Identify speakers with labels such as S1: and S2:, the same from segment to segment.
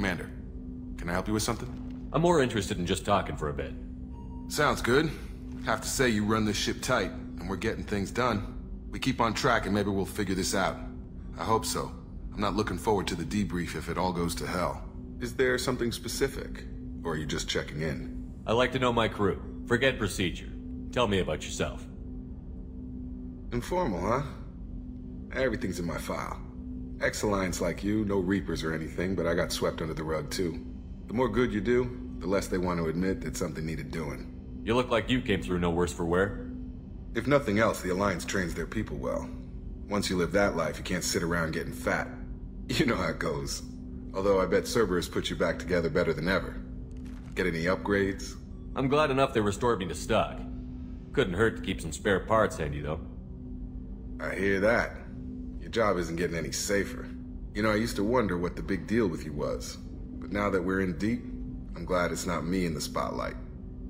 S1: Commander, can I help you with something?
S2: I'm more interested in just talking for a bit.
S1: Sounds good. Have to say you run this ship tight, and we're getting things done. We keep on track and maybe we'll figure this out. I hope so. I'm not looking forward to the debrief if it all goes to hell. Is there something specific? Or are you just checking in?
S2: I like to know my crew. Forget procedure. Tell me about yourself.
S1: Informal, huh? Everything's in my file. Ex-Alliance like you, no Reapers or anything, but I got swept under the rug too. The more good you do, the less they want to admit that something needed doing.
S2: You look like you came through no worse for wear.
S1: If nothing else, the Alliance trains their people well. Once you live that life, you can't sit around getting fat. You know how it goes. Although I bet Cerberus put you back together better than ever. Get any upgrades?
S2: I'm glad enough they restored me to stock. Couldn't hurt to keep some spare parts handy, though.
S1: I hear that. Your job isn't getting any safer. You know, I used to wonder what the big deal with you was. But now that we're in deep, I'm glad it's not me in the spotlight.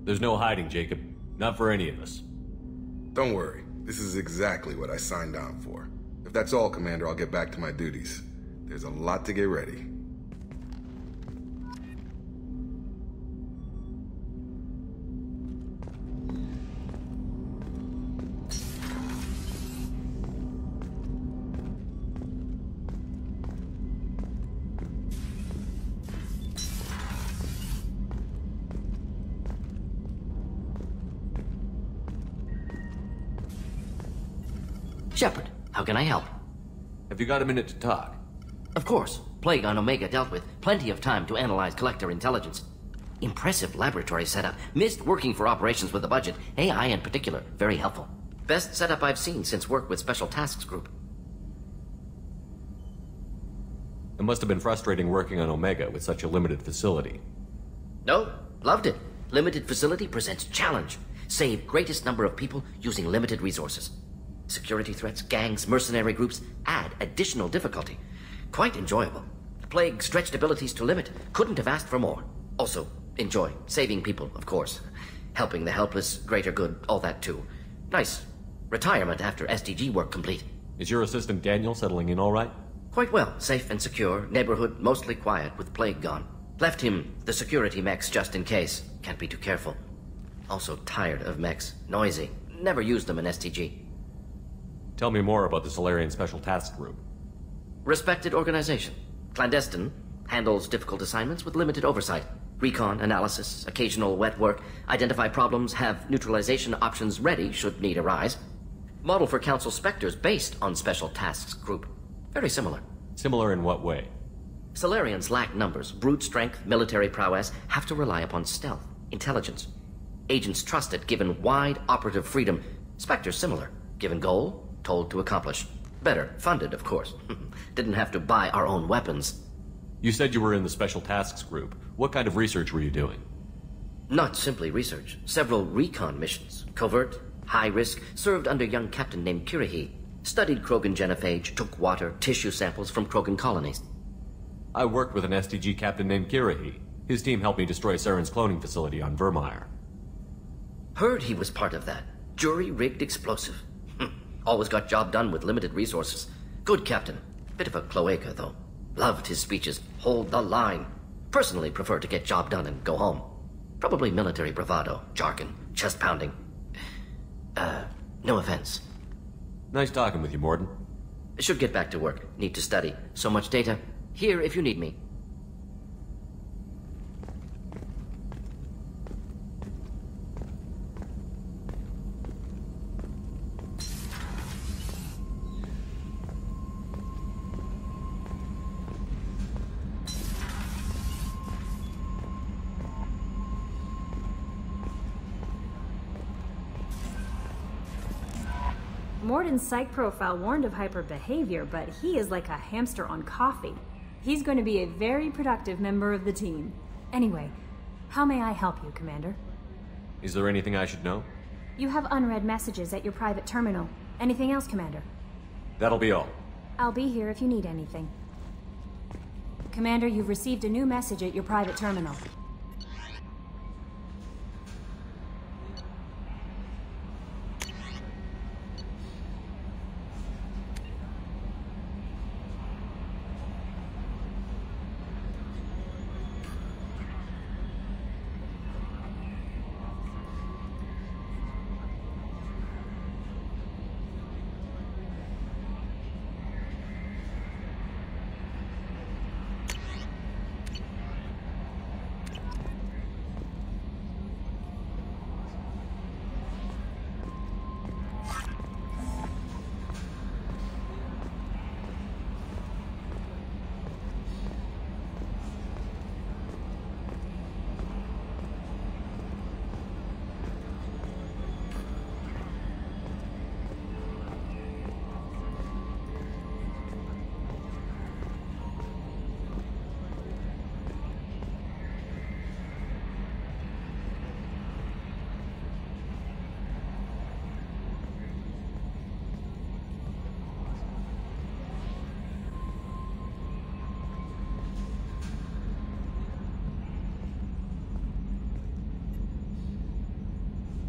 S2: There's no hiding, Jacob. Not for any of us.
S1: Don't worry. This is exactly what I signed on for. If that's all, Commander, I'll get back to my duties. There's a lot to get ready.
S3: Shepard, how can I help?
S2: Have you got a minute to talk?
S3: Of course. Plague on Omega dealt with. Plenty of time to analyze collector intelligence. Impressive laboratory setup. Missed working for operations with a budget. AI in particular. Very helpful. Best setup I've seen since work with Special Tasks Group.
S2: It must have been frustrating working on Omega with such a limited facility.
S3: No, loved it. Limited facility presents challenge. Save greatest number of people using limited resources. Security threats, gangs, mercenary groups add additional difficulty. Quite enjoyable. Plague stretched abilities to limit. Couldn't have asked for more. Also, enjoy. Saving people, of course. Helping the helpless, greater good, all that too. Nice. Retirement after SDG work complete.
S2: Is your assistant Daniel settling in all right?
S3: Quite well. Safe and secure. Neighborhood mostly quiet with Plague gone. Left him the security mechs just in case. Can't be too careful. Also tired of mechs. Noisy. Never used them in STG.
S2: Tell me more about the Solarian Special Task Group.
S3: Respected organization. Clandestine. Handles difficult assignments with limited oversight. Recon, analysis, occasional wet work. Identify problems, have neutralization options ready should need arise. Model for Council Spectres based on Special Tasks Group. Very similar.
S2: Similar in what way?
S3: Solarians lack numbers, brute strength, military prowess, have to rely upon stealth, intelligence. Agents trusted given wide operative freedom. Spectres similar. Given goal, told to accomplish. Better, funded, of course. Didn't have to buy our own weapons.
S2: You said you were in the Special Tasks Group. What kind of research were you doing?
S3: Not simply research. Several recon missions. Covert, high risk, served under young captain named Kirihi. Studied Krogan genophage, took water, tissue samples from Krogan colonies.
S2: I worked with an STG captain named Kirihi. His team helped me destroy Saren's cloning facility on Vermeer.
S3: Heard he was part of that. Jury-rigged explosive. Always got job done with limited resources. Good captain. Bit of a cloaca, though. Loved his speeches. Hold the line. Personally prefer to get job done and go home. Probably military bravado, jargon, chest pounding. No offense.
S2: Nice talking with you, Morden.
S3: Should get back to work. Need to study. So much data. Here if you need me.
S4: Morden's psych profile warned of hyper behavior, but he is like a hamster on coffee. He's going to be a very productive member of the team. Anyway, how may I help you, Commander?
S2: Is there anything I should know?
S4: You have unread messages at your private terminal. Anything else, Commander?
S2: That'll be all.
S4: I'll be here if you need anything. Commander, you've received a new message at your private terminal.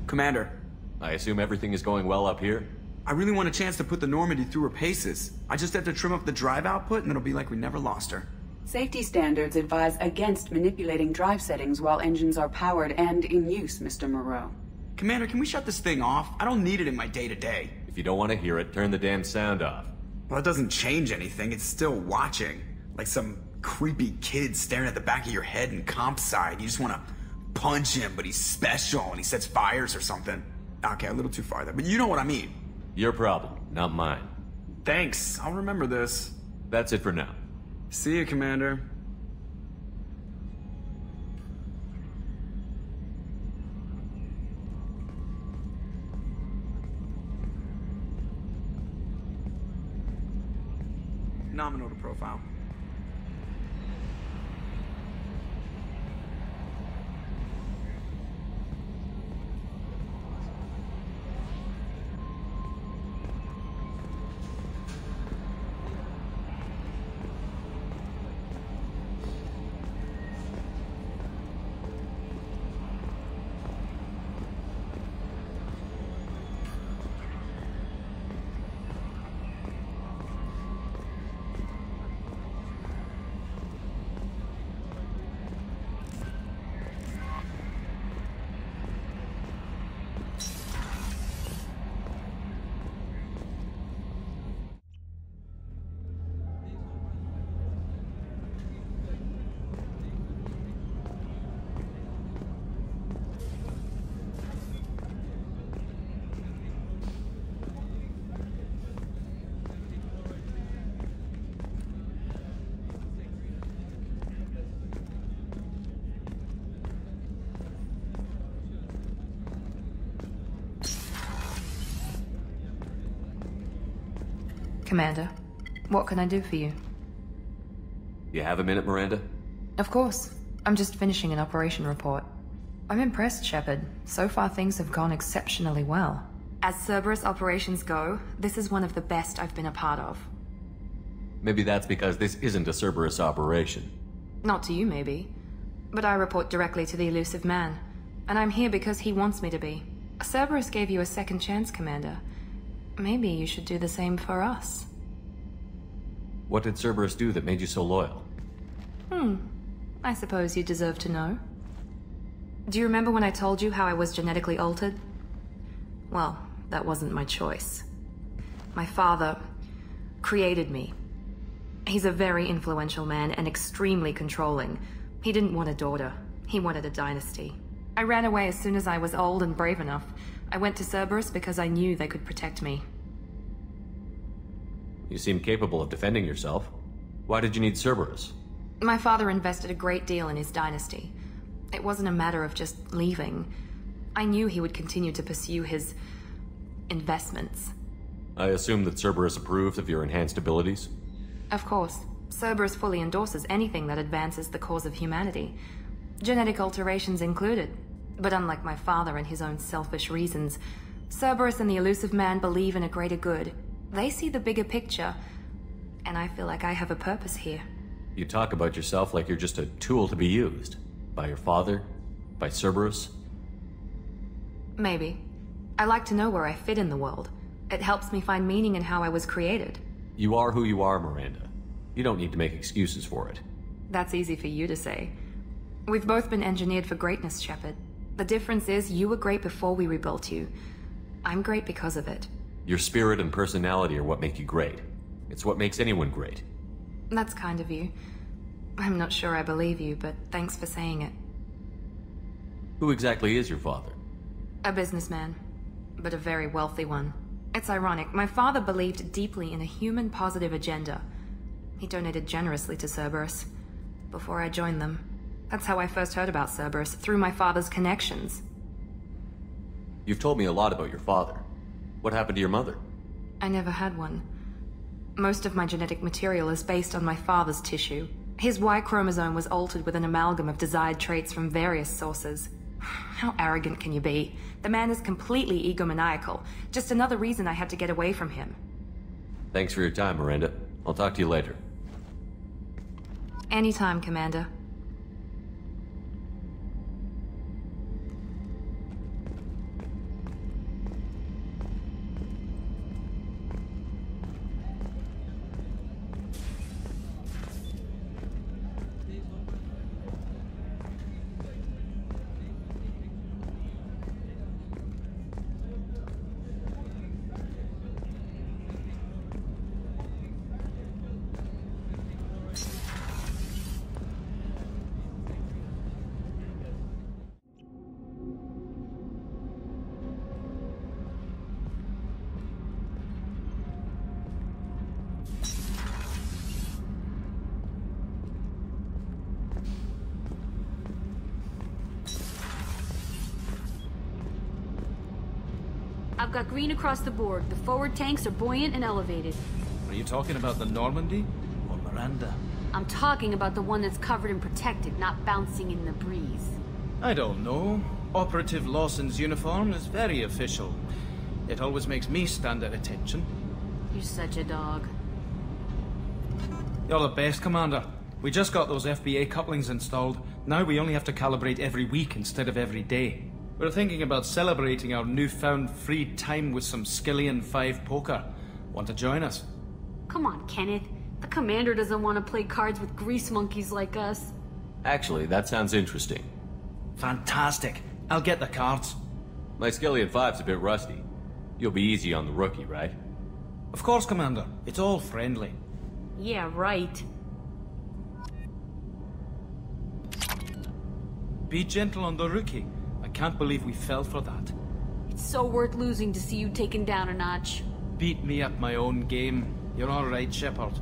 S5: Commander,
S2: I assume everything is going well up here?
S5: I really want a chance to put the Normandy through her paces. I just have to trim up the drive output and it'll be like we never lost her.
S6: Safety standards advise against manipulating drive settings while engines are powered and in use, Mr. Moreau.
S5: Commander, can we shut this thing off? I don't need it in my day-to-day.
S2: If you don't want to hear it, turn the damn sound off.
S5: Well, it doesn't change anything. It's still watching. Like some creepy kid staring at the back of your head in comp side. You just want to punch him, but he's special and he sets fires or something. Okay, a little too far there, but you know what I mean.
S2: Your problem, not mine.
S5: Thanks. I'll remember this.
S2: That's it for now.
S5: See you, Commander. Nominal to profile.
S7: Commander, what can I do for you?
S2: You have a minute, Miranda?
S7: Of course. I'm just finishing an operation report. I'm impressed, Shepard. So far things have gone exceptionally well. As Cerberus operations go, this is one of the best I've been a part of.
S2: Maybe that's because this isn't a Cerberus operation.
S7: Not to you, maybe. But I report directly to the elusive man. And I'm here because he wants me to be. Cerberus gave you a second chance, Commander. Maybe you should do the same for us.
S2: What did Cerberus do that made you so loyal?
S7: I suppose you deserve to know. Do you remember when I told you how I was genetically altered? Well, that wasn't my choice. My father created me. He's a very influential man and extremely controlling. He didn't want a daughter. He wanted a dynasty. I ran away as soon as I was old and brave enough. I went to Cerberus because I knew they could protect me.
S2: You seem capable of defending yourself. Why did you need Cerberus?
S7: My father invested a great deal in his dynasty. It wasn't a matter of just leaving. I knew he would continue to pursue his investments.
S2: I assume that Cerberus approved of your enhanced abilities?
S7: Of course. Cerberus fully endorses anything that advances the cause of humanity. Genetic alterations included. But unlike my father and his own selfish reasons, Cerberus and the elusive man believe in a greater good. They see the bigger picture, and I feel like I have a purpose here.
S2: You talk about yourself like you're just a tool to be used. By your father? By Cerberus?
S7: Maybe. I like to know where I fit in the world. It helps me find meaning in how I was created.
S2: You are who you are, Miranda. You don't need to make excuses for it.
S7: That's easy for you to say. We've both been engineered for greatness, Shepard. The difference is you were great before we rebuilt you. I'm great because of it.
S2: Your spirit and personality are what make you great. It's what makes anyone great.
S7: That's kind of you. I'm not sure I believe you, but thanks for saying it.
S2: Who exactly is your father?
S7: A businessman, but a very wealthy one. It's ironic. My father believed deeply in a human-positive agenda. He donated generously to Cerberus before I joined them. That's how I first heard about Cerberus, through my father's connections.
S2: You've told me a lot about your father. What happened to your mother?
S7: I never had one. Most of my genetic material is based on my father's tissue. His Y chromosome was altered with an amalgam of desired traits from various sources. How arrogant can you be? The man is completely egomaniacal. Just another reason I had to get away from him.
S2: Thanks for your time, Miranda. I'll talk to you later.
S7: Anytime, Commander.
S8: I've got green across the board. The forward tanks are buoyant and elevated.
S9: Are you talking about the Normandy or Miranda?
S8: I'm talking about the one that's covered and protected, not bouncing in the breeze.
S9: I don't know. Operative Lawson's uniform is very official. It always makes me stand at attention.
S8: You're such a dog.
S9: You're the best, Commander. We just got those FBA couplings installed. Now we only have to calibrate every week instead of every day. We're thinking about celebrating our newfound free time with some Skillian 5 poker. Want to join us?
S8: Come on, Kenneth. The commander doesn't want to play cards with grease monkeys like us.
S2: Actually, that sounds interesting.
S9: Fantastic. I'll get the cards.
S2: My Skillian 5's a bit rusty. You'll be easy on the rookie, right?
S9: Of course, Commander. It's all friendly.
S8: Yeah, right.
S9: Be gentle on the rookie. I can't believe we fell for that.
S8: It's so worth losing to see you taken down a notch.
S9: Beat me at my own game. You're all right, Shepard.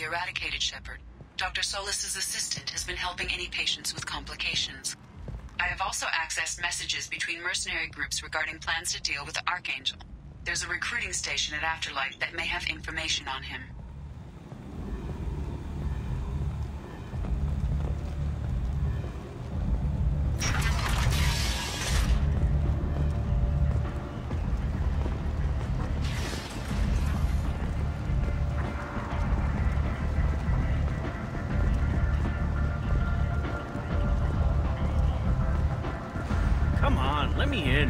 S6: Eradicated, Shepard. Dr. Solis's assistant has been helping any patients with complications. I have also accessed messages between mercenary groups regarding plans to deal with the Archangel. There's a recruiting station at Afterlight that may have information on him.
S9: Come on, let me in.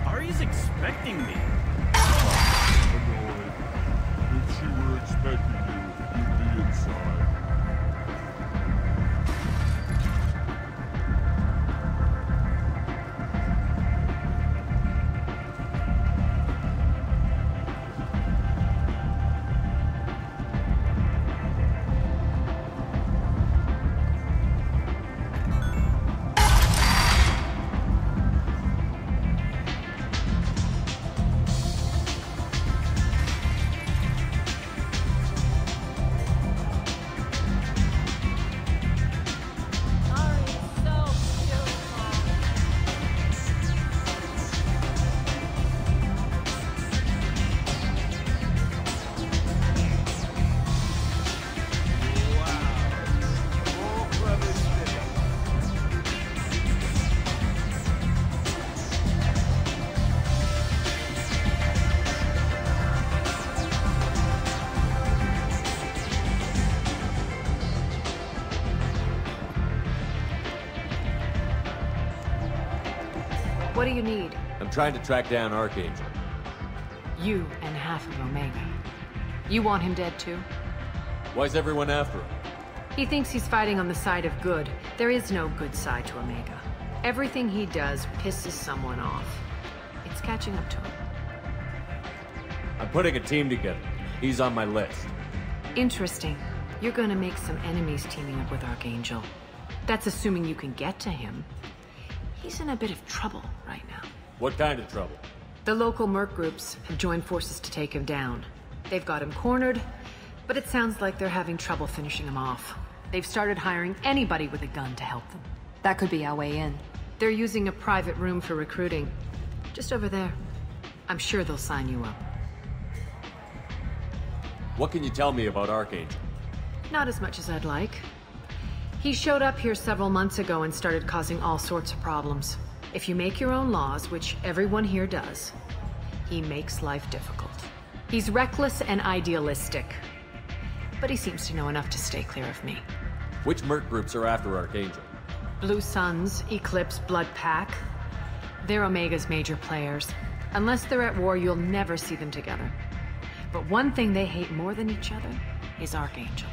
S9: Ari's expecting me.
S10: Annoyed. If she were expecting you, you'd be inside.
S11: What do you need?
S2: I'm trying to track down Archangel.
S11: You and half of Omega. You want him dead too?
S2: Why's everyone after him?
S11: He thinks he's fighting on the side of good. There is no good side to Omega. Everything he does pisses someone off. It's catching up to him.
S2: I'm putting a team together. He's on my list.
S11: Interesting. You're gonna make some enemies teaming up with Archangel. That's assuming you can get to him. He's in a bit of trouble right now.
S2: What kind of trouble?
S11: The local merc groups have joined forces to take him down. They've got him cornered, but it sounds like they're having trouble finishing him off. They've started hiring anybody with a gun to help them.
S7: That could be our way in.
S11: They're using a private room for recruiting. Just over there. I'm sure they'll sign you up.
S2: What can you tell me about Archangel?
S11: Not as much as I'd like. He showed up here several months ago and started causing all sorts of problems. If you make your own laws, which everyone here does, he makes life difficult. He's reckless and idealistic, but he seems to know enough to stay clear of me.
S2: Which merc groups are after Archangel?
S11: Blue Suns, Eclipse, Blood Pack. They're Omega's major players. Unless they're at war, you'll never see them together. But one thing they hate more than each other is Archangel.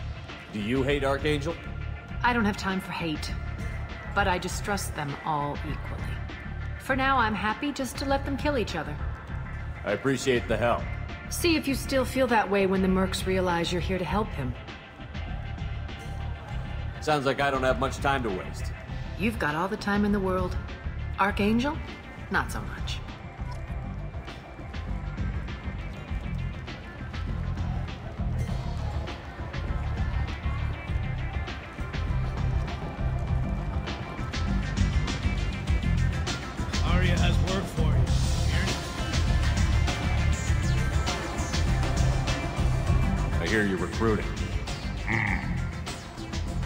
S2: Do you hate Archangel?
S11: I don't have time for hate, but I distrust them all equally. For now, I'm happy just to let them kill each other.
S2: I appreciate the help.
S11: See if you still feel that way when the mercs realize you're here to help him.
S2: Sounds like I don't have much time to waste.
S11: You've got all the time in the world. Archangel? Not so much.
S12: Arya has work for you.
S2: I hear you're recruiting.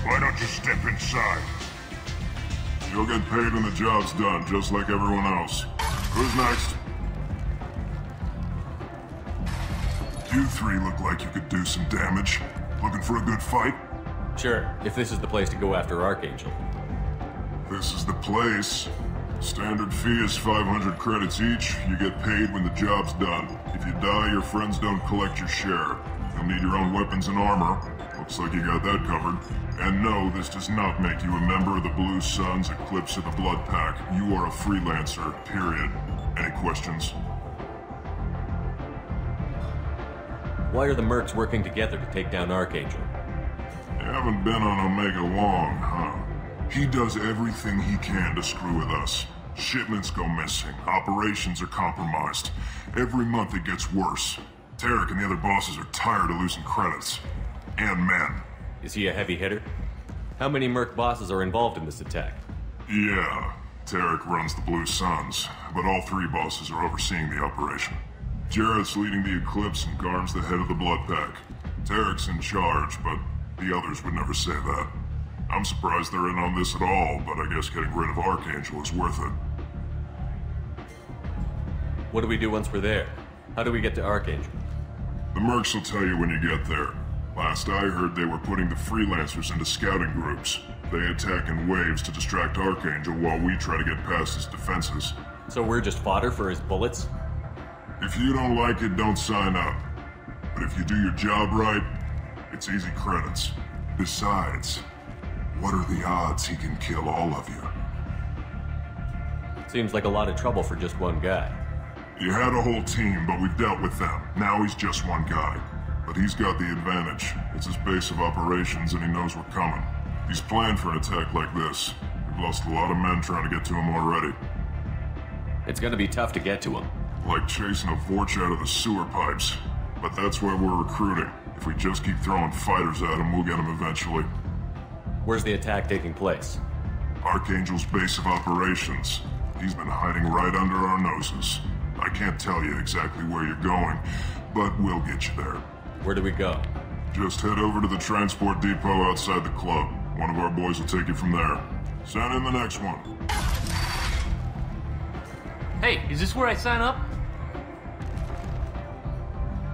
S10: Why don't you step inside? You'll get paid when the job's done, just like everyone else. Who's next? You three look like you could do some damage. Looking for a good fight?
S2: Sure, if this is the place to go after Archangel.
S10: This is the place. Standard fee is 500 credits each. You get paid when the job's done. If you die, your friends don't collect your share. You'll need your own weapons and armor. Looks like you got that covered. And no, this does not make you a member of the Blue Suns, Eclipse, or the Blood Pack. You are a freelancer, period. Any questions?
S2: Why are the mercs working together to take down Archangel?
S10: You haven't been on Omega long, huh? He does everything he can to screw with us. Shipments go missing. Operations are compromised. Every month it gets worse. Tarek and the other bosses are tired of losing credits. And men.
S2: Is he a heavy hitter? How many merc bosses are involved in this attack?
S10: Yeah, Tarek runs the Blue Suns, but all three bosses are overseeing the operation. Jarrett's leading the Eclipse and Garm's the head of the Blood Pack. Tarek's in charge, but the others would never say that. I'm surprised they're in on this at all, but I guess getting rid of Archangel is worth it.
S2: What do we do once we're there? How do we get to Archangel?
S10: The mercs will tell you when you get there. Last I heard, they were putting the freelancers into scouting groups. They attack in waves to distract Archangel while we try to get past his defenses.
S2: So we're just fodder for his bullets?
S10: If you don't like it, don't sign up. But if you do your job right, it's easy credits. Besides, what are the odds he can kill all of you?
S2: Seems like a lot of trouble for just one guy.
S10: You had a whole team, but we've dealt with them. Now he's just one guy. But he's got the advantage. It's his base of operations and he knows we're coming. He's planned for an attack like this. We've lost a lot of men trying to get to him already.
S2: It's gonna be tough to get to him.
S10: Like chasing a Vorch out of the sewer pipes. But that's why we're recruiting. If we just keep throwing fighters at him, we'll get him eventually.
S2: Where's the attack taking place?
S10: Archangel's base of operations. He's been hiding right under our noses. I can't tell you exactly where you're going, but we'll get you there.
S2: Where do we go?
S10: Just head over to the transport depot outside the club. One of our boys will take you from there. Send in the next one.
S12: Hey, is this where I sign up?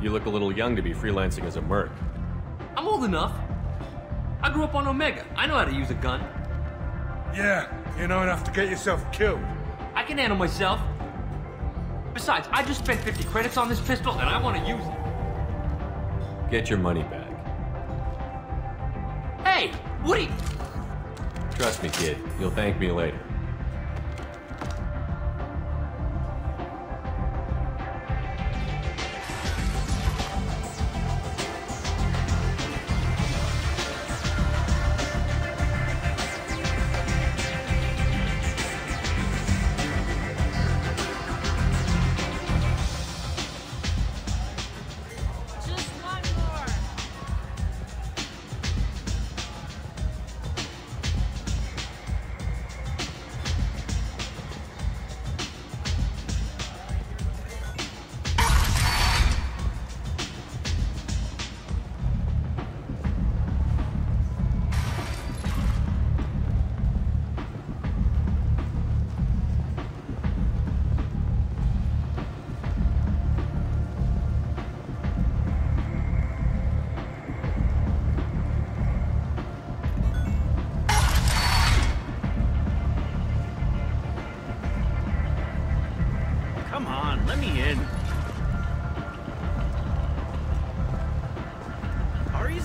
S2: You look a little young to be freelancing as a merc.
S12: I'm old enough. I grew up on Omega. I know how to use a gun.
S13: Yeah, you know enough to get yourself killed.
S12: I can handle myself. Besides, I just spent 50 credits on this pistol and I want to use it.
S2: Get your money back.
S12: Hey, what are you...
S2: Trust me, kid. You'll thank me later.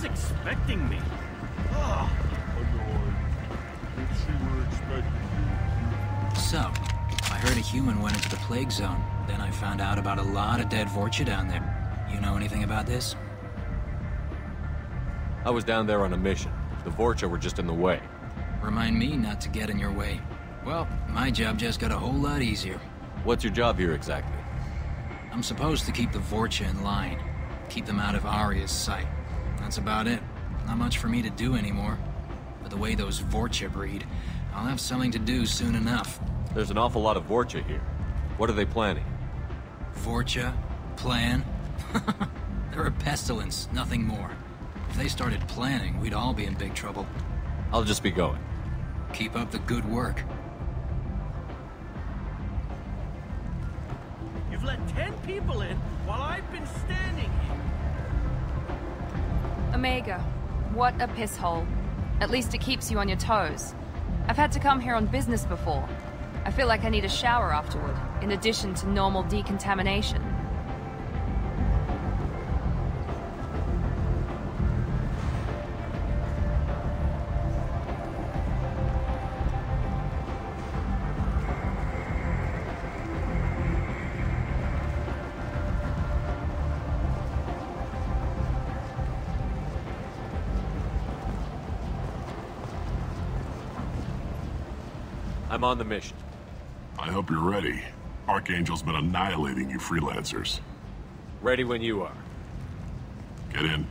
S14: was expecting me. Ugh.
S10: Annoyed. If she were expecting you.
S15: So, I heard a human went into the plague zone. Then I found out about a lot of dead Vorcha down there. You know anything about this?
S2: I was down there on a mission. The Vorcha were just in the way.
S15: Remind me not to get in your way. Well, my job just got a whole lot easier.
S2: What's your job here exactly?
S15: I'm supposed to keep the Vorcha in line. Keep them out of Arya's sight. That's about it. Not much for me to do anymore. But the way those Vorcha breed, I'll have something to do soon enough.
S2: There's an awful lot of Vorcha here. What are they planning?
S15: Vorcha? Plan? They're a pestilence, nothing more. If they started planning, we'd all be in big trouble.
S2: I'll just be going.
S15: Keep up the good work.
S14: You've let 10 people in while I've been standing here.
S7: Omega, what a piss hole. At least it keeps you on your toes. I've had to come here on business before. I feel like I need a shower afterward, in addition to normal decontamination.
S2: I'm on the mission.
S10: I hope you're ready. Archangel's been annihilating you freelancers.
S2: Ready when you are.
S10: Get in.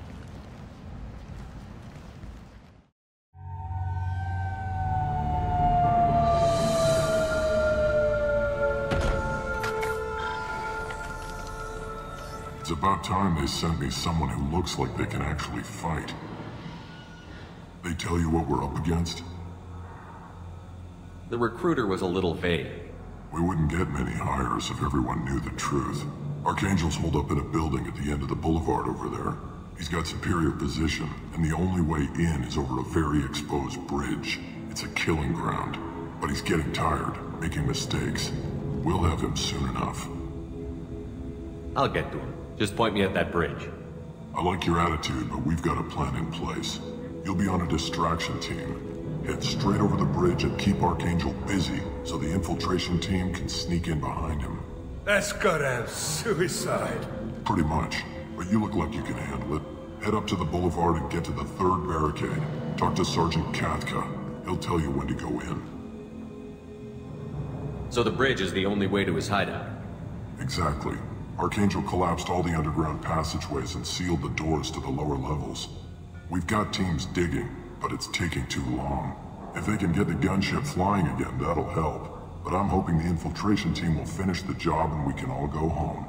S10: It's about time they sent me someone who looks like they can actually fight. They tell you what we're up against?
S2: The recruiter was a little vague.
S10: We wouldn't get many hires if everyone knew the truth. Archangel's holed up in a building at the end of the boulevard over there. He's got superior position, and the only way in is over a very exposed bridge. It's a killing ground. But he's getting tired, making mistakes. We'll have him soon enough.
S2: I'll get to him. Just point me at that bridge.
S10: I like your attitude, but we've got a plan in place. You'll be on a distraction team. Head straight over the bridge and keep Archangel busy, so the infiltration team can sneak in behind him.
S13: That's goddamn suicide.
S10: Pretty much, but you look like you can handle it. Head up to the boulevard and get to the 3rd barricade. Talk to Sergeant Katka. He'll tell you when to go in.
S2: So the bridge is the only way to his hideout?
S10: Exactly. Archangel collapsed all the underground passageways and sealed the doors to the lower levels. We've got teams digging, but it's taking too long. If they can get the gunship flying again, that'll help. But I'm hoping the infiltration team will finish the job and we can all go home.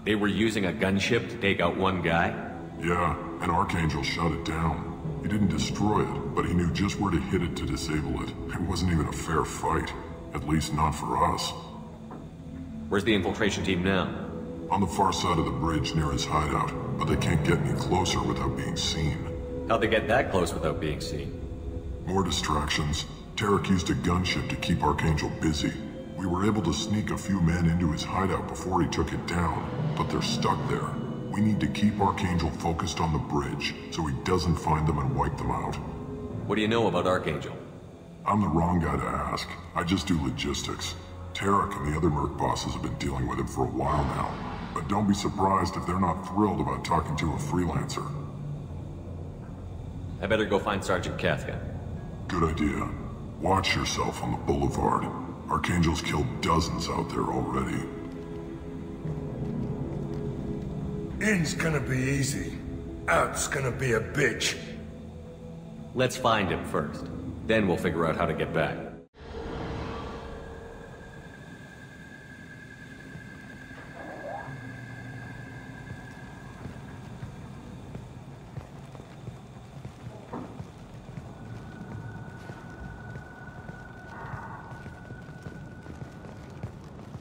S2: They were using a gunship to take out one guy?
S10: Yeah, and Archangel shut it down. He didn't destroy it, but he knew just where to hit it to disable it. It wasn't even a fair fight. At least not for us.
S2: Where's the infiltration team now?
S10: On the far side of the bridge near his hideout, but they can't get any closer without being seen.
S2: How'd they get that close without being seen?
S10: More distractions. Tarek used a gunship to keep Archangel busy. We were able to sneak a few men into his hideout before he took it down, but they're stuck there. We need to keep Archangel focused on the bridge, so he doesn't find them and wipe them out.
S2: What do you know about Archangel?
S10: I'm the wrong guy to ask. I just do logistics. Tarek and the other merc bosses have been dealing with him for a while now. But don't be surprised if they're not thrilled about talking to a freelancer.
S2: I better go find Sergeant Katka.
S10: Good idea. Watch yourself on the boulevard. Archangel's killed dozens out there already.
S13: In's gonna be easy. Out's gonna be a bitch.
S2: Let's find him first. Then we'll figure out how to get back.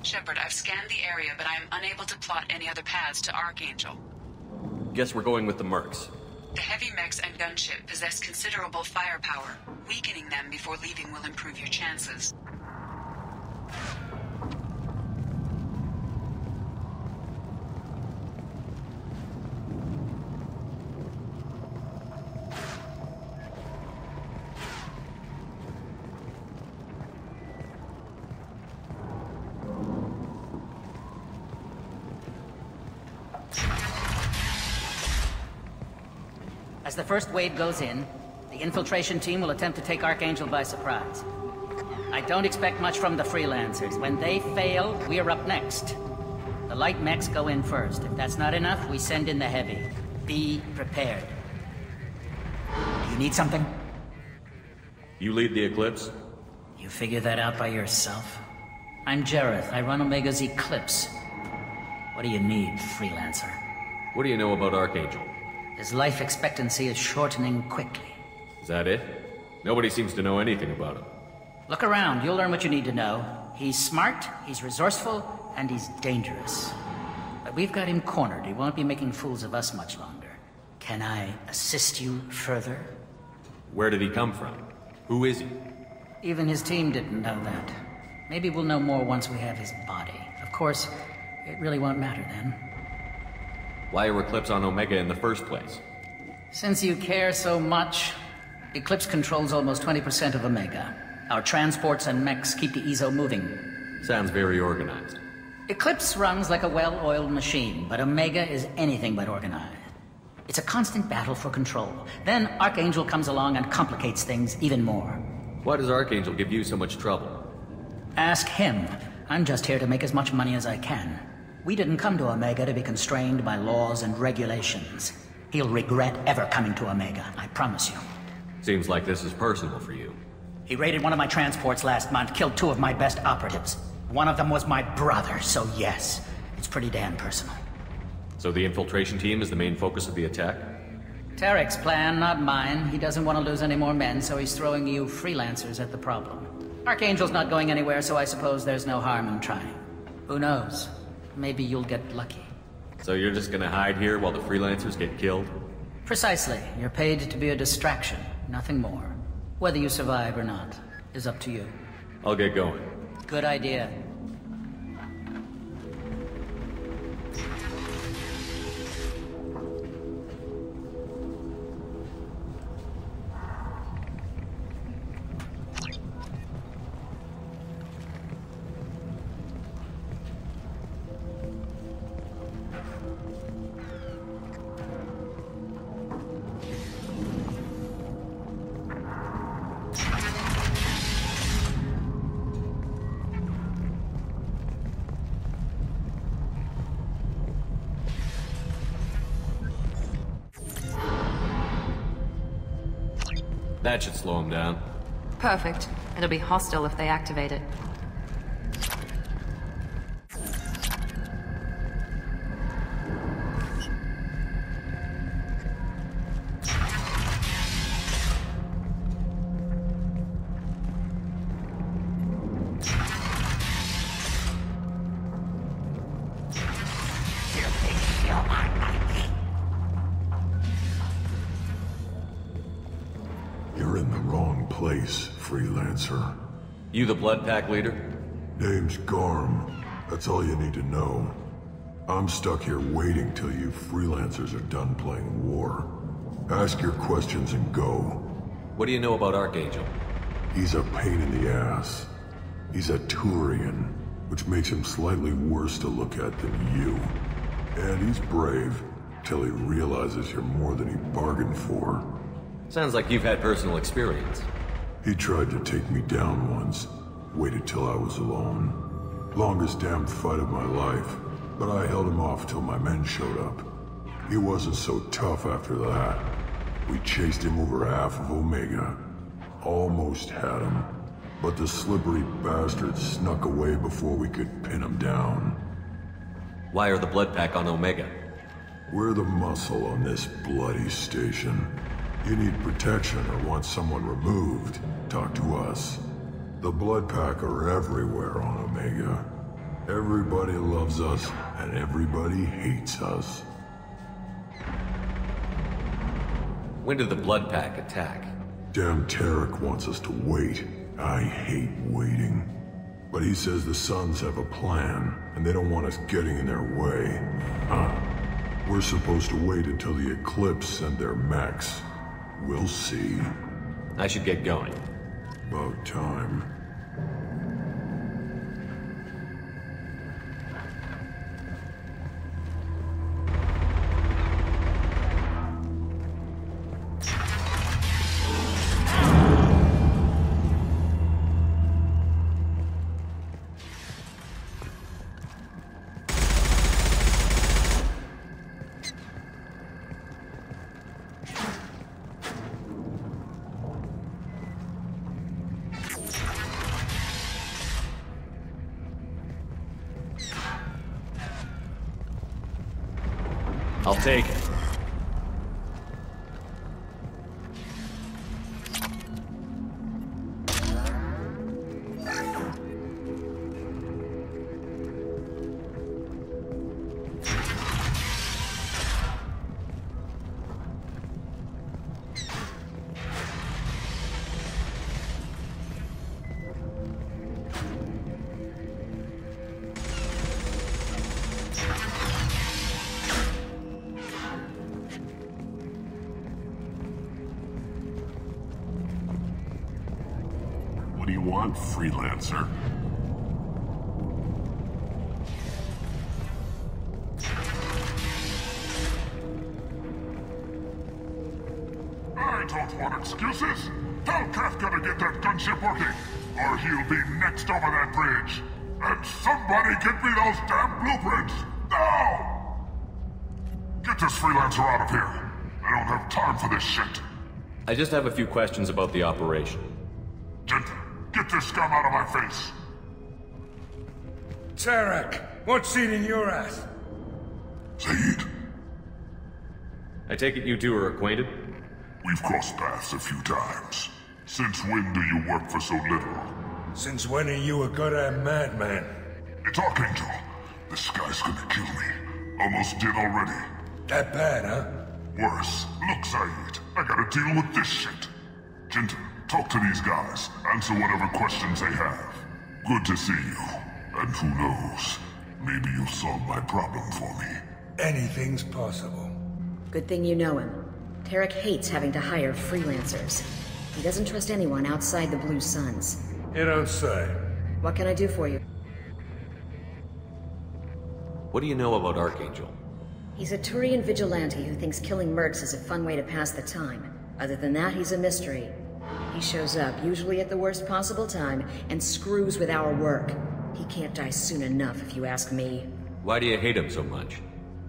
S6: Shepard, I've scanned the area, but I am unable to plot any other paths to Archangel.
S2: Guess we're going with the mercs.
S6: The heavy mechs and gunship possess considerable firepower. Weakening them before leaving will improve your chances.
S16: As the first wave goes in, the infiltration team will attempt to take Archangel by surprise. I don't expect much from the freelancers. When they fail, we're up next. The light mechs go in first. If that's not enough, we send in the heavy. Be prepared. Do you need something?
S2: You lead the Eclipse?
S16: You figure that out by yourself? I'm Jareth. I run Omega's Eclipse. What do you need, freelancer?
S2: What do you know about Archangel?
S16: His life expectancy is shortening quickly.
S2: Is that it? Nobody seems to know anything about him.
S16: Look around, you'll learn what you need to know. He's smart, he's resourceful, and he's dangerous. But we've got him cornered. He won't be making fools of us much longer. Can I assist you further?
S2: Where did he come from? Who is he?
S16: Even his team didn't know that. Maybe we'll know more once we have his body. Of course, it really won't matter then.
S2: Why are Eclipse on Omega in the first place?
S16: Since you care so much, Eclipse controls almost 20% of Omega. Our transports and mechs keep the EZO moving.
S2: Sounds very organized.
S16: Eclipse runs like a well-oiled machine, but Omega is anything but organized. It's a constant battle for control. Then Archangel comes along and complicates things even more.
S2: Why does Archangel give you so much trouble?
S16: Ask him. I'm just here to make as much money as I can. We didn't come to Omega to be constrained by laws and regulations. He'll regret ever coming to Omega, I promise you.
S2: Seems like this is personal for you.
S16: He raided one of my transports last month, killed 2 of my best operatives. One of them was my brother, so yes, it's pretty damn personal.
S2: So the infiltration team is the main focus of the attack?
S16: Tarek's plan, not mine. He doesn't want to lose any more men, so he's throwing you freelancers at the problem. Archangel's not going anywhere, so I suppose there's no harm in trying. Who knows? Maybe you'll get lucky.
S2: So you're just gonna hide here while the freelancers get killed?
S16: Precisely. You're paid to be a distraction, nothing more. Whether you survive or not is up to you.
S2: I'll get going.
S16: Good idea.
S2: That should slow them down.
S7: Perfect. It'll be hostile if they activate it.
S10: Freelancer.
S2: You the Blood Pack leader?
S10: Name's Garm. That's all you need to know. I'm stuck here waiting till you freelancers are done playing war. Ask your questions and go.
S2: What do you know about Archangel?
S10: He's a pain in the ass. He's a Turian, which makes him slightly worse to look at than you. And he's brave, till he realizes you're more than he bargained for.
S2: Sounds like you've had personal experience.
S10: He tried to take me down once. Waited till I was alone. Longest damn fight of my life. But I held him off till my men showed up. He wasn't so tough after that. We chased him over half of Omega. Almost had him. But the slippery bastard snuck away before we could pin him down.
S2: Why are the Blood Pack on Omega?
S10: We're the muscle on this bloody station. You need protection or want someone removed, talk to us. The Blood Pack are everywhere on Omega. Everybody loves us, and everybody hates us.
S2: When did the Blood Pack attack?
S10: Damn Tarek wants us to wait. I hate waiting. But he says the Suns have a plan, and they don't want us getting in their way. We're supposed to wait until the Eclipse send their mechs. We'll see.
S2: I should get going.
S10: About time.
S2: I'll take it.
S10: What do you want, freelancer?
S17: I don't want excuses. Tell Kafka to get that gunship working, or he'll be next over that bridge. And somebody get me those damn blueprints! Now! Get this freelancer out of here. I don't have time for this shit.
S2: I just have a few questions about the operation.
S17: Gent, get this scum out of my face.
S13: Tarek, what seating you're at?
S17: Zaid.
S2: I take it you two are acquainted?
S17: We've crossed paths a few times. Since when do you work for so little?
S13: Since when are you a goddamn madman?
S17: It's Archangel. This guy's gonna kill me. Almost did already.
S13: That bad, huh?
S17: Worse. Look, Zaid, I gotta deal with this shit. Gent, talk to these guys. Answer whatever questions they have. Good to see you. And who knows, maybe you'll solve my problem for me.
S13: Anything's possible.
S18: Good thing you know him. Tarek hates having to hire freelancers. He doesn't trust anyone outside the Blue Suns.
S13: You don't say.
S18: What can I do for you?
S2: What do you know about Archangel?
S18: He's a Turian vigilante who thinks killing mercs is a fun way to pass the time. Other than that, he's a mystery. He shows up, usually at the worst possible time, and screws with our work. He can't die soon enough, if you ask me.
S2: Why do you hate him so much?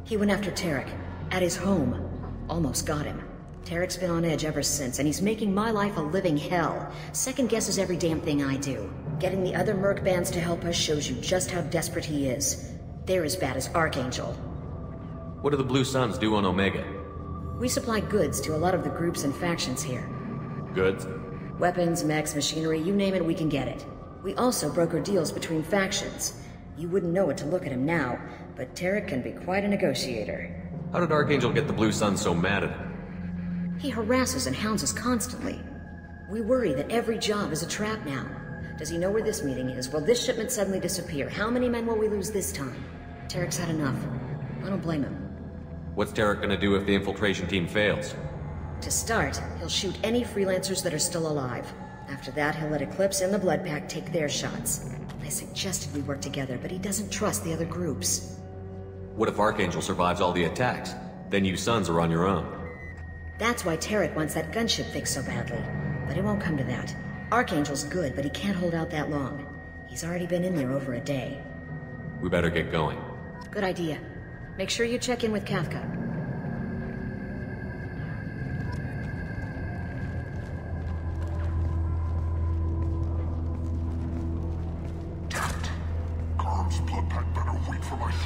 S18: He went after Tarek, at his home. Almost got him. Tarek's been on edge ever since, and he's making my life a living hell. Second guesses every damn thing I do. Getting the other merc bands to help us shows you just how desperate he is. They're as bad as Archangel.
S2: What do the Blue Suns do on Omega?
S18: We supply goods to a lot of the groups and factions here.
S2: Goods?
S18: Weapons, mechs, machinery, you name it, we can get it. We also broker deals between factions. You wouldn't know it to look at him now, but Tarek can be quite a negotiator.
S2: How did Archangel get the Blue Suns so mad at him?
S18: He harasses and hounds us constantly. We worry that every job is a trap now. Does he know where this meeting is? Will this shipment suddenly disappear? How many men will we lose this time? Tarek's had enough. I don't blame him.
S2: What's Tarek gonna do if the infiltration team fails?
S18: To start, he'll shoot any freelancers that are still alive. After that, he'll let Eclipse and the Blood Pack take their shots. I suggested we work together, but he doesn't trust the other groups.
S2: What if Archangel survives all the attacks? Then you Suns are on your own.
S18: That's why Tarek wants that gunship fixed so badly. But it won't come to that. Archangel's good, but he can't hold out that long. He's already been in there over a day.
S2: We better get going.
S18: Good idea. Make sure you check in with Kafka.
S17: Damn it. Carm's blood pack better wait for my signal.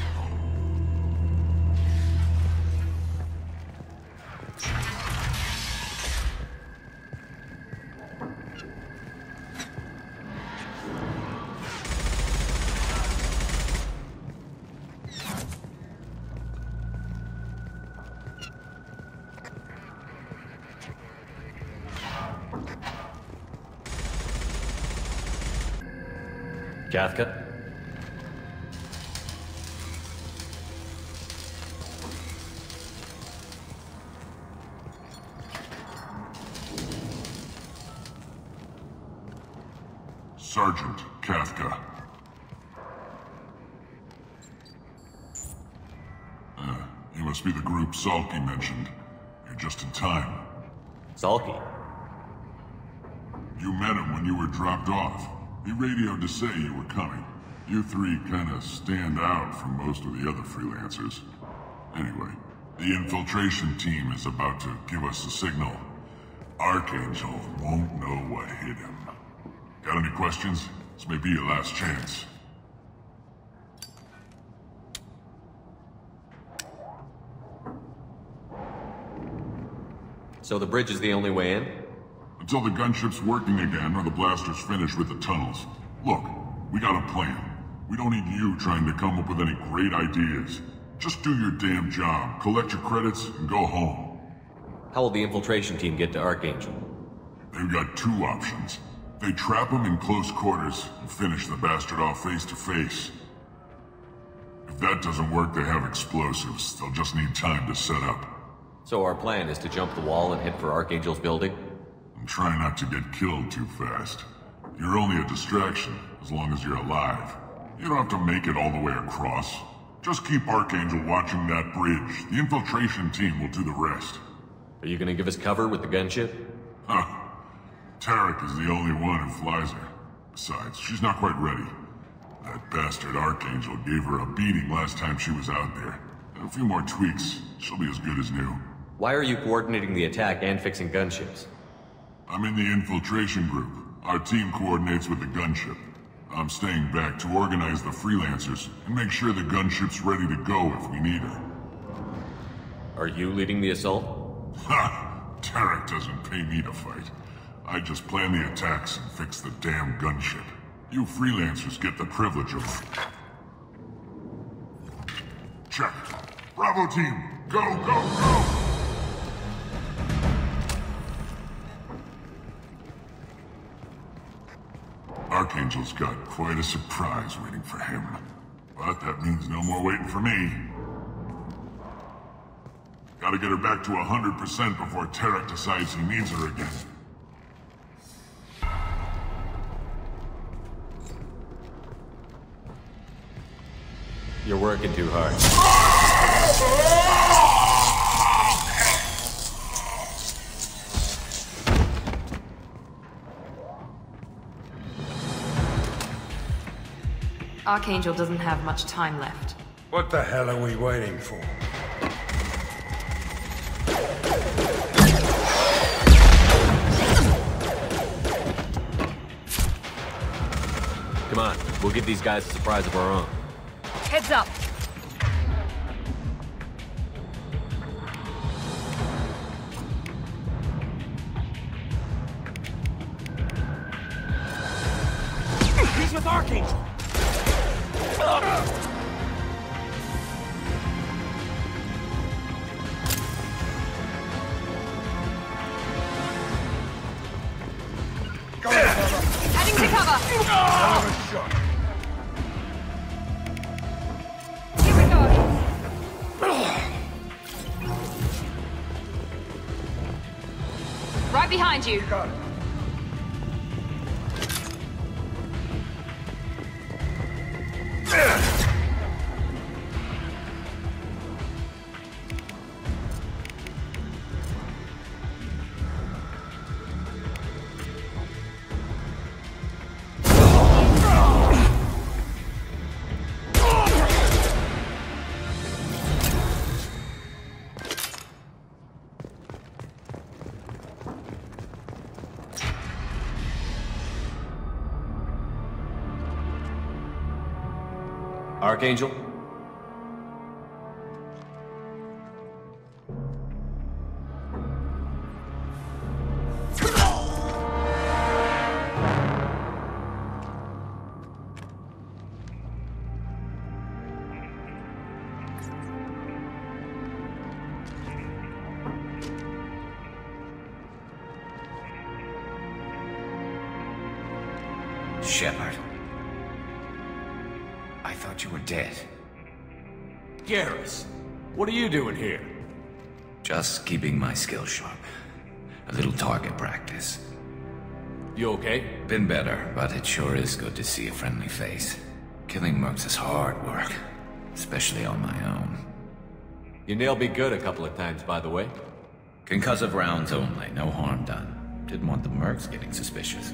S2: Kafka?
S17: Sergeant Kafka. You must be the group Salky mentioned. You're just in time.
S2: Salky?
S17: You met him when you were dropped off. He radioed to say you were coming. You three kinda stand out from most of the other freelancers. Anyway, the infiltration team is about to give us a signal. Archangel won't know what hit him. Got any questions? This may be your last chance.
S2: So the bridge is the only way in?
S17: Until the gunship's working again or the blasters finish with the tunnels. Look, we got a plan. We don't need you trying to come up with any great ideas. Just do your damn job, collect your credits, and go home.
S2: How will the infiltration team get to Archangel?
S17: They've got two options. They trap him in close quarters and finish the bastard off face to face. If that doesn't work, they have explosives. They'll just need time to set up.
S2: So our plan is to jump the wall and head for Archangel's building?
S17: And try not to get killed too fast. You're only a distraction, as long as you're alive. You don't have to make it all the way across. Just keep Archangel watching that bridge. The infiltration team will do the rest.
S2: Are you gonna give us cover with the gunship?
S17: Huh. Tarek is the only one who flies her. Besides, she's not quite ready. That bastard Archangel gave her a beating last time she was out there. A few more tweaks, she'll be as good as new.
S2: Why are you coordinating the attack and fixing gunships?
S17: I'm in the infiltration group. Our team coordinates with the gunship. I'm staying back to organize the freelancers and make sure the gunship's ready to go if we need her.
S2: Are you leading the assault?
S17: Ha! Tarek doesn't pay me to fight. I just plan the attacks and fix the damn gunship. You freelancers get the privilege of... Check. Bravo team, go, go, go! Archangel's got quite a surprise waiting for him. But that means no more waiting for me. Gotta get her back to 100% before Tarek decides he needs her again.
S2: You're working too hard.
S7: Archangel doesn't have much time left.
S13: What the hell are we waiting for?
S2: Come on, we'll give these guys a surprise of our own.
S7: Heads up!
S14: He's with Archangel!
S7: Heading to cover!
S13: Hell of a shot.
S7: Here we go! Right behind you!
S13: Got it.
S2: Archangel?
S19: Shepard. I thought you were dead.
S12: Garrus, what are you doing here?
S19: Just keeping my skills sharp. A little target practice.
S12: You okay?
S19: Been better, but it sure is good to see a friendly face. Killing mercs is hard work, especially on my own.
S2: You nailed me good a couple of times, by the way.
S19: Concussive rounds only, no harm done. Didn't want the mercs getting suspicious.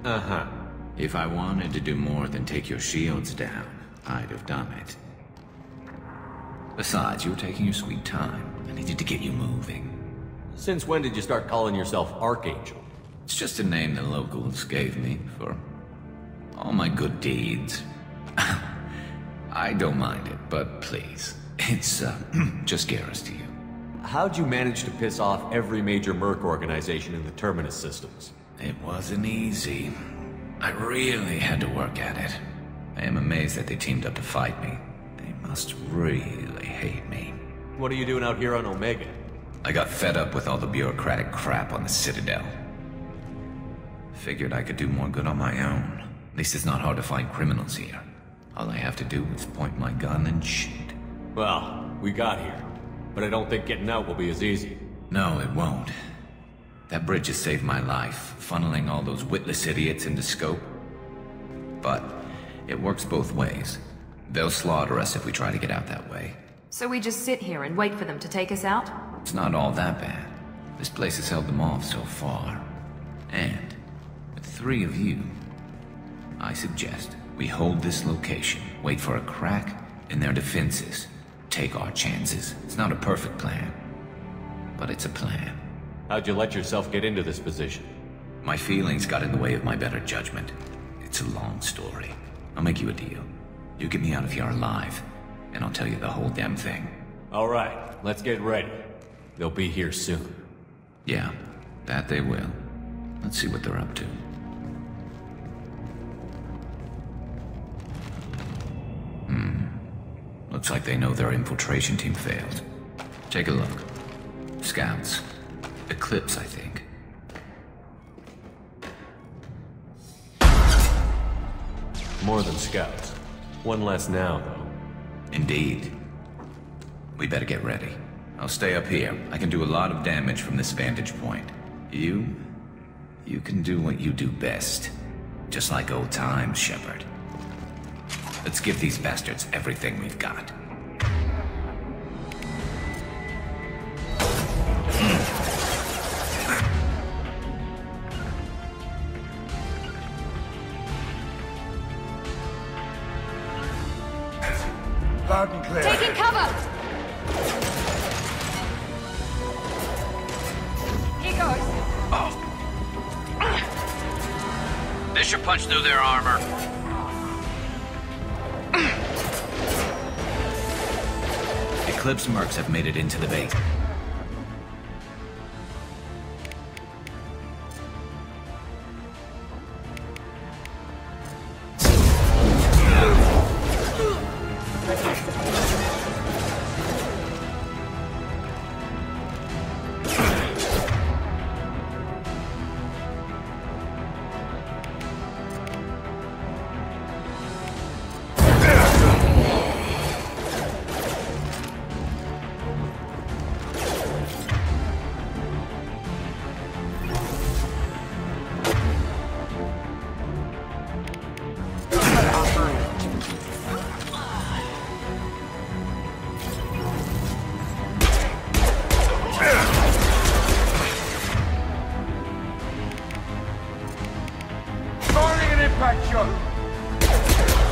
S2: Uh-huh.
S19: If I wanted to do more than take your shields down, I'd have done it. Besides, you were taking your sweet time. I needed to get you moving.
S2: Since when did you start calling yourself Archangel?
S19: It's just a name the locals gave me for all my good deeds. I don't mind it, but please, it's just Garrus to you.
S2: how'd you manage to piss off every major merc organization in the Terminus systems?
S19: It wasn't easy. I really had to work at it. I am amazed that they teamed up to fight me. They must really hate me.
S2: What are you doing out here on Omega?
S19: I got fed up with all the bureaucratic crap on the Citadel. Figured I could do more good on my own. At least it's not hard to find criminals here. All I have to do is point my gun and shoot.
S2: Well, we got here. But I don't think getting out will be as easy.
S19: No, it won't. That bridge has saved my life, funneling all those witless idiots into scope. But it works both ways. They'll slaughter us if we try to get out that way.
S7: So we just sit here and wait for them to take us out?
S19: It's not all that bad. This place has held them off so far. And with 3 of you, I suggest we hold this location, wait for a crack in their defenses, take our chances. It's not a perfect plan, but it's a plan.
S2: How'd you let yourself get into this position?
S19: My feelings got in the way of my better judgment. It's a long story. I'll make you a deal. You get me out of here alive, and I'll tell you the whole damn thing.
S2: All right, let's get ready. They'll be here soon.
S19: Yeah, that they will. Let's see what they're up to. Looks like they know their infiltration team failed. Take a look. Scouts. Eclipse, I think.
S2: More than scouts. One less now, though.
S19: Indeed. We better get ready. I'll stay up here. I can do a lot of damage from this vantage point. You can do what you do best. Just like old times, Shepard. Let's give these bastards everything we've got.
S13: Loud and clear.
S8: Taking cover! Here goes.
S15: This should punch through their armor.
S19: Eclipse mercs have made it into the base.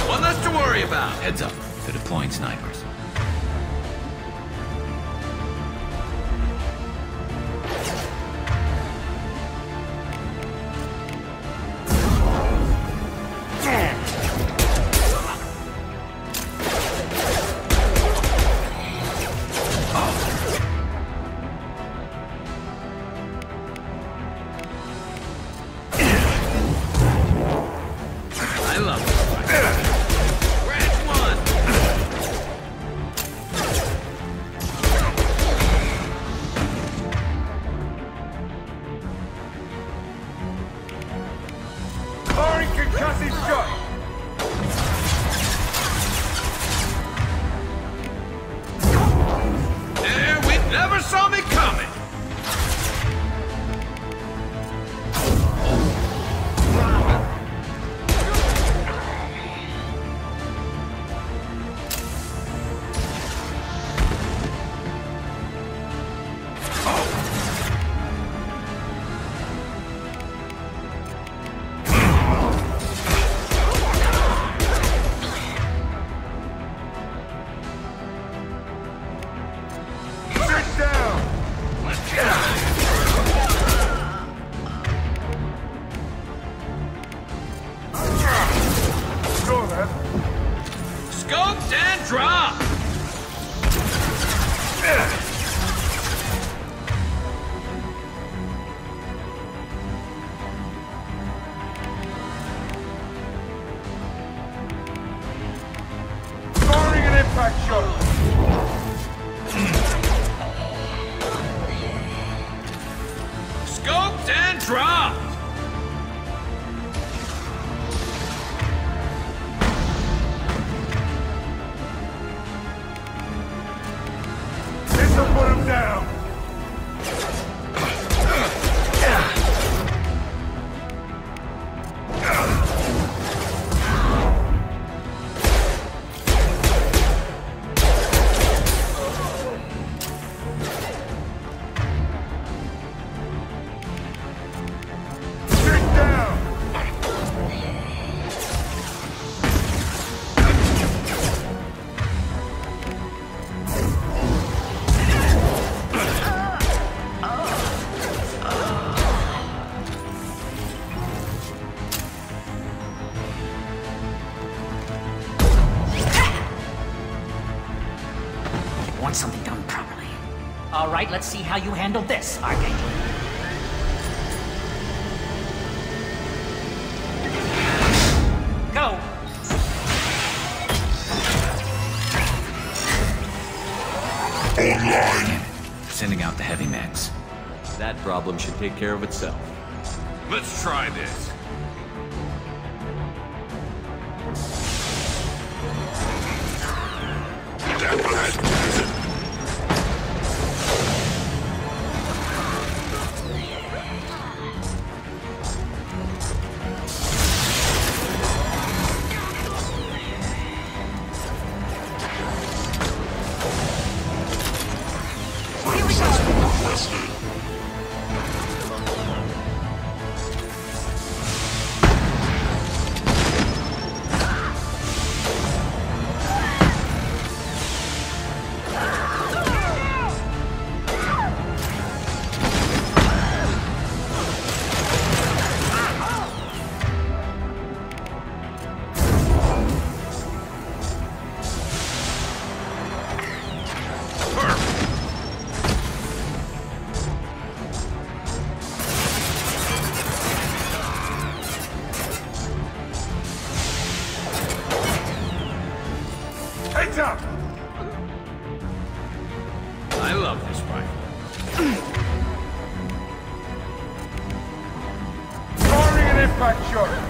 S15: One less to worry about.
S19: Heads up. They're deploying snipers.
S15: I love it. Branch one.
S13: Firing concussive shot.
S15: There, we never saw me coming.
S13: Sit down.
S15: Let's get out of here.
S13: Saw that.
S15: Scoped and dropped.
S12: Hooked and dropped!
S13: This'll put him down!
S16: Want something done properly. All right, let's see how you handle this, Archangel. Go!
S19: Online! Sending out the heavy mechs.
S2: That problem should take care of itself.
S12: Let's try this. I love this rifle.
S13: Firing an impact shot!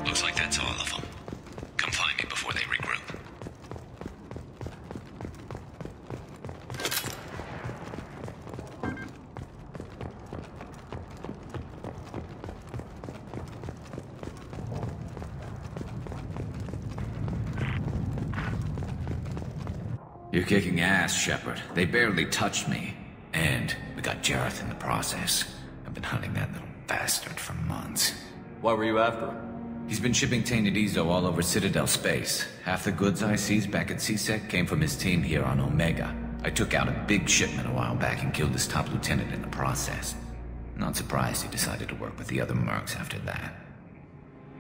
S19: Looks like that's all of them. Come find me before they regroup. You're kicking ass, Shepard. They barely touched me. And we got Jareth in the process. I've been hunting that little bastard for months.
S2: Why were you after him?
S19: He's been shipping tainted Ezo all over Citadel space. Half the goods I seized back at CSEC came from his team here on Omega. I took out a big shipment a while back and killed his top lieutenant in the process. Not surprised he decided to work with the other mercs after that.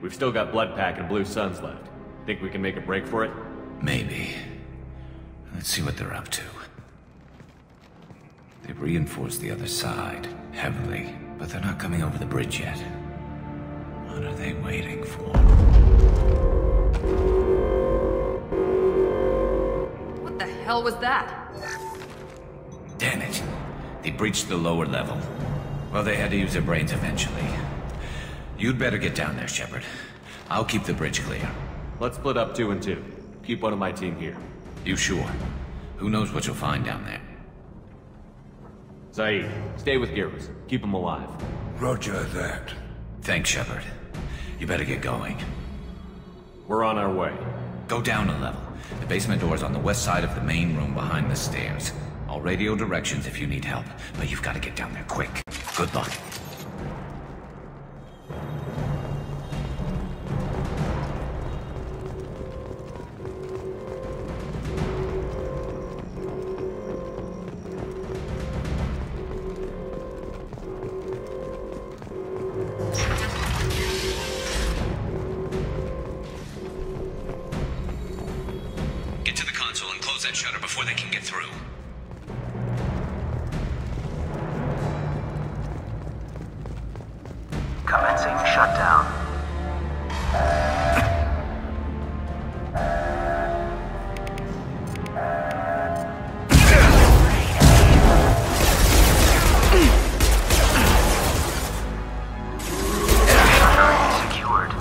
S2: We've still got Bloodpack and Blue Suns left. Think we can make a break for it?
S19: Maybe. Let's see what they're up to. They've reinforced the other side, heavily, but they're not coming over the bridge yet. What are they waiting for?
S7: What the hell was that?
S19: Damn it. They breached the lower level. Well, they had to use their brains eventually. You'd better get down there, Shepard. I'll keep the bridge clear.
S2: Let's split up 2 and 2. Keep one of my team here.
S19: You sure? Who knows what you'll find down there?
S2: Zaid, stay with Gyros. Keep him alive.
S13: Roger that.
S19: Thanks, Shepard. You better get going.
S2: We're on our way.
S19: Go down a level. The basement door's on the west side of the main room behind the stairs. I'll radio directions if you need help, but you've got to get down there quick. Good luck.
S15: Get to the console and close that shutter before they can get through.
S20: Commencing shutdown. Shutter secured.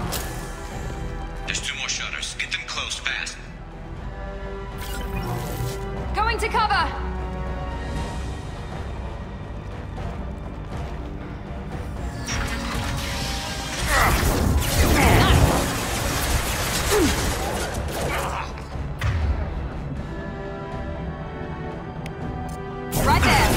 S15: There's 2 more shutters. Get them closed fast.
S7: Going to cover! Right there!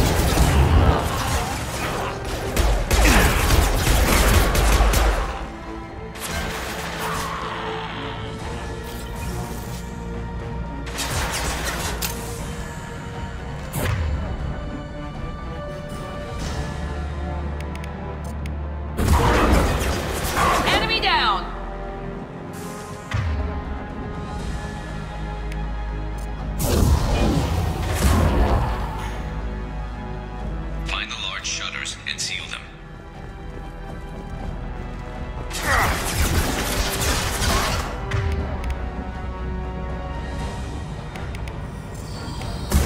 S7: Enemy down!
S15: Find the large shutters and seal them.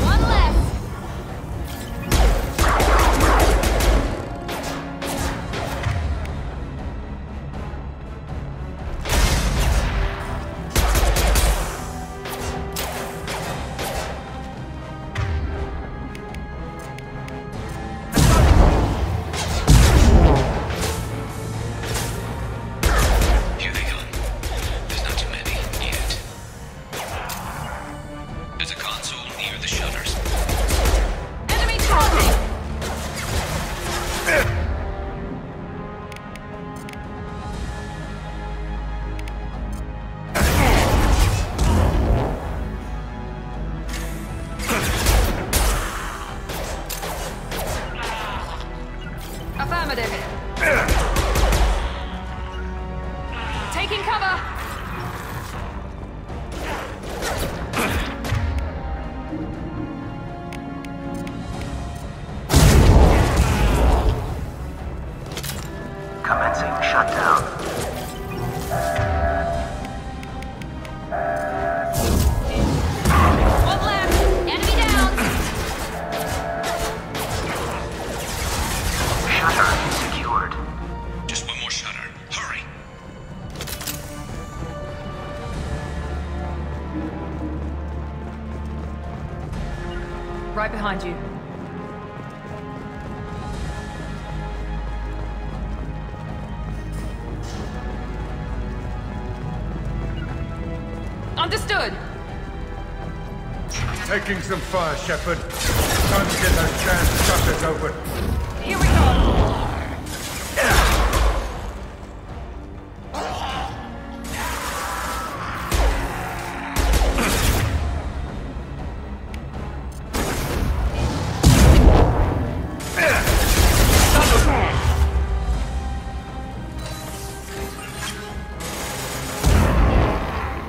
S7: One left!
S15: Here they come. There's not too many yet. There's a console near the shutters.
S7: Enemy target! Affirmative. Taking cover.
S20: Commencing shutdown.
S7: One left. Enemy down.
S20: Shutter secured.
S15: Just 1 more shutter. Hurry.
S7: Right behind you. Understood.
S13: Taking some fire, Shepard. Time to get those damn shutters open.
S7: Here we go.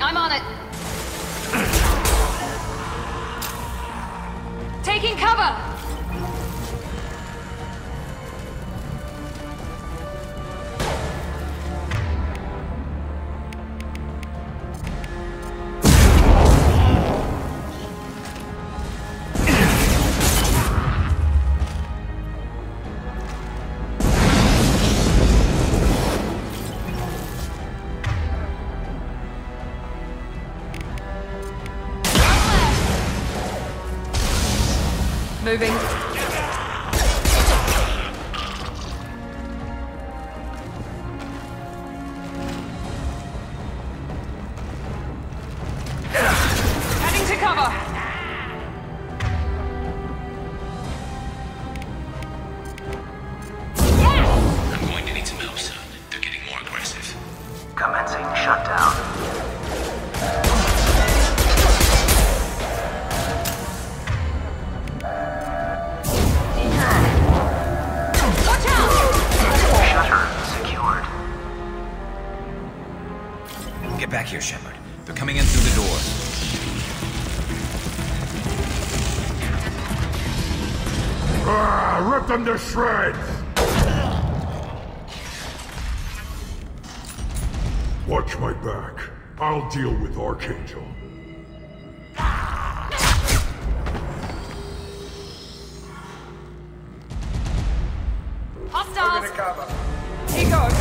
S7: I'm on it. Taking cover. Moving.
S19: Get back here, Shepard. They're coming in through the doors.
S13: Rip them to shreds! Watch my back. I'll deal with Archangel.
S7: Hostiles! He goes.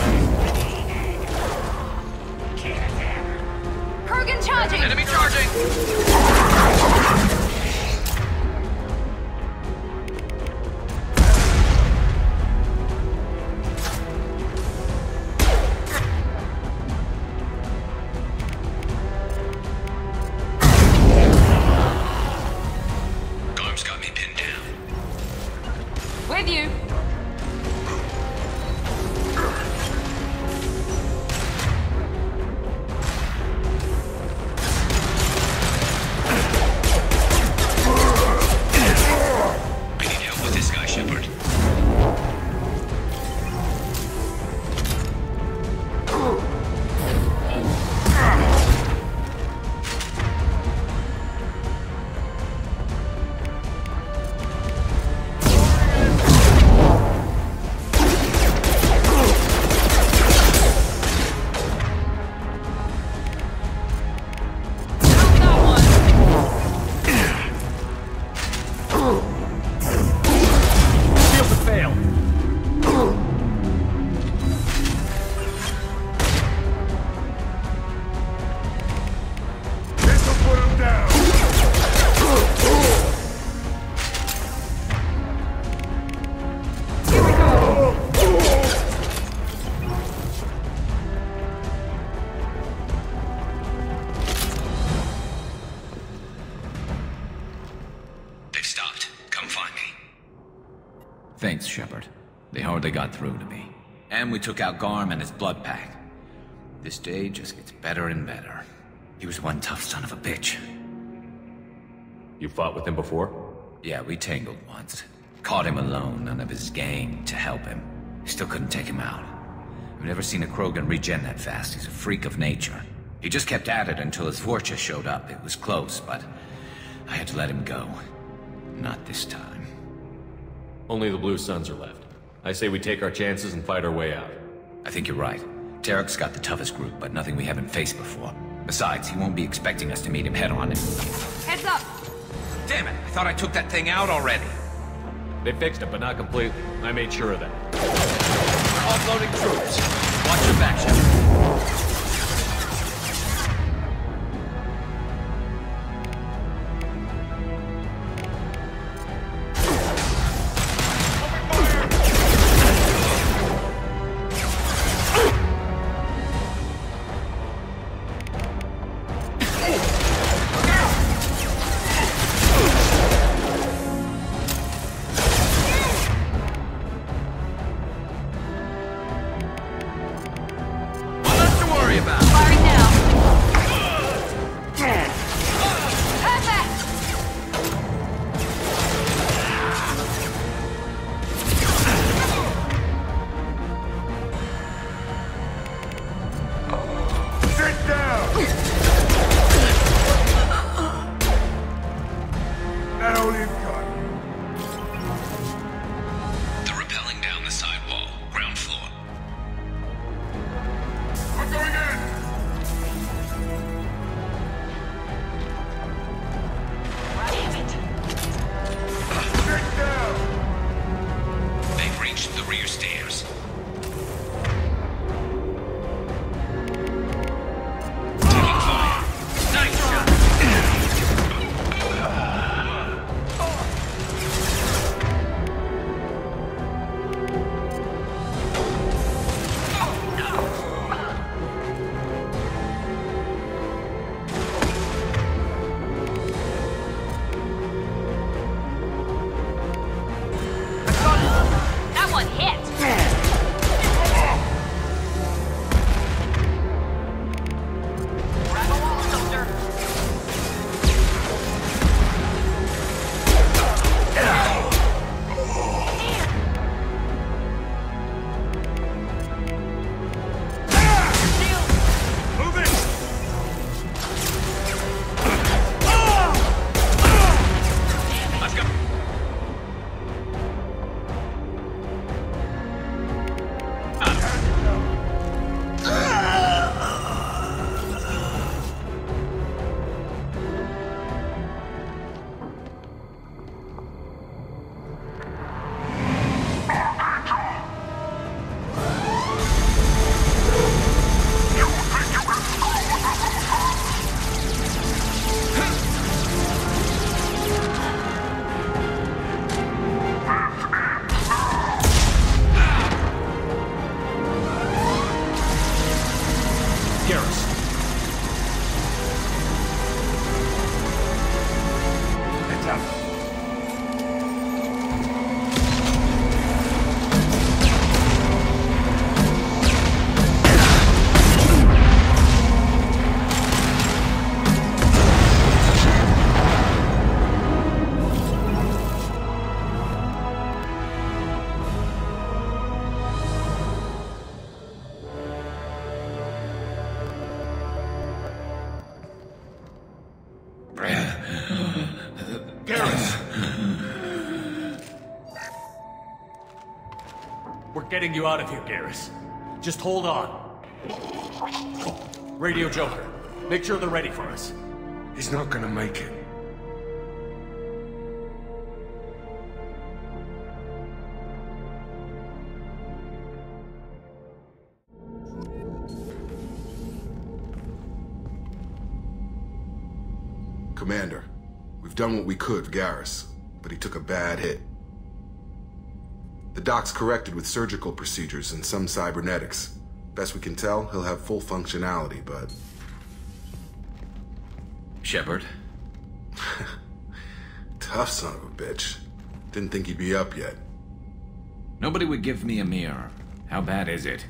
S7: Krogan charging!
S12: Enemy charging!
S19: Garm's got me pinned down.
S7: With you.
S19: I need help with this guy, Shepard.
S12: Shields have failed.
S13: This'll put him down!
S7: Here we go.
S19: They've stopped. Come find me. Thanks, Shepard. They hardly got through to me. And we took out Garm and his blood pack. This day just gets better and better. He was one tough son of a bitch.
S2: You fought with him before?
S19: Yeah, we tangled once. Caught him alone, none of his gang to help him. Still couldn't take him out. I've never seen a Krogan regen that fast. He's a freak of nature. He just kept at it until his Vorcha showed up. It was close, but I had to let him go. Not this time.
S2: Only the Blue Suns are left. I say we take our chances and fight our way out.
S19: I think you're right. Tarek's got the toughest group, but nothing we haven't faced before. Besides, he won't be expecting us to meet him head-on.
S7: Heads up.
S19: Damn it! I thought I took that thing out already.
S2: They fixed it, but not completely. I made sure of that.
S19: Offloading troops. Watch your back, Shepard.
S7: Firing now. Perfect.
S13: Sit down! That don't even cut.
S19: They're rappelling down the side wall. Ground floor.
S13: I'm going in!
S2: getting you out of here, Garrus. Just hold on. Radio Joker, make sure they're ready for us.
S13: He's not gonna make it.
S1: Commander, we've done what we could for Garrus, but he took a bad hit. The doc's corrected with surgical procedures and some cybernetics. Best we can tell, he'll have full functionality, but...
S19: Shepard?
S1: Tough son of a bitch. Didn't think he'd be up yet.
S19: Nobody would give me a mirror. How bad is it?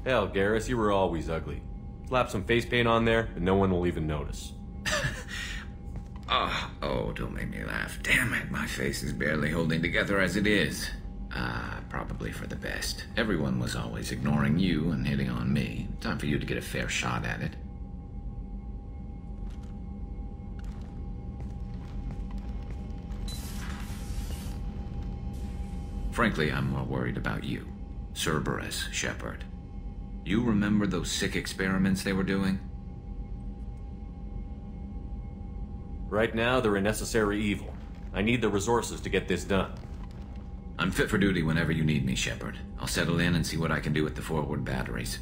S2: Hell, Garrus, you were always ugly. Slap some face paint on there, and no one will even notice.
S19: Oh, don't make me laugh. Damn it, my face is barely holding together as it is. Probably for the best. Everyone was always ignoring you and hitting on me. Time for you to get a fair shot at it. Frankly, I'm more worried about you. Cerberus, Shepard. You remember those sick experiments they were doing?
S2: Right now, they're a necessary evil. I need the resources to get this done.
S19: I'm fit for duty whenever you need me, Shepard. I'll settle in and see what I can do with the forward batteries.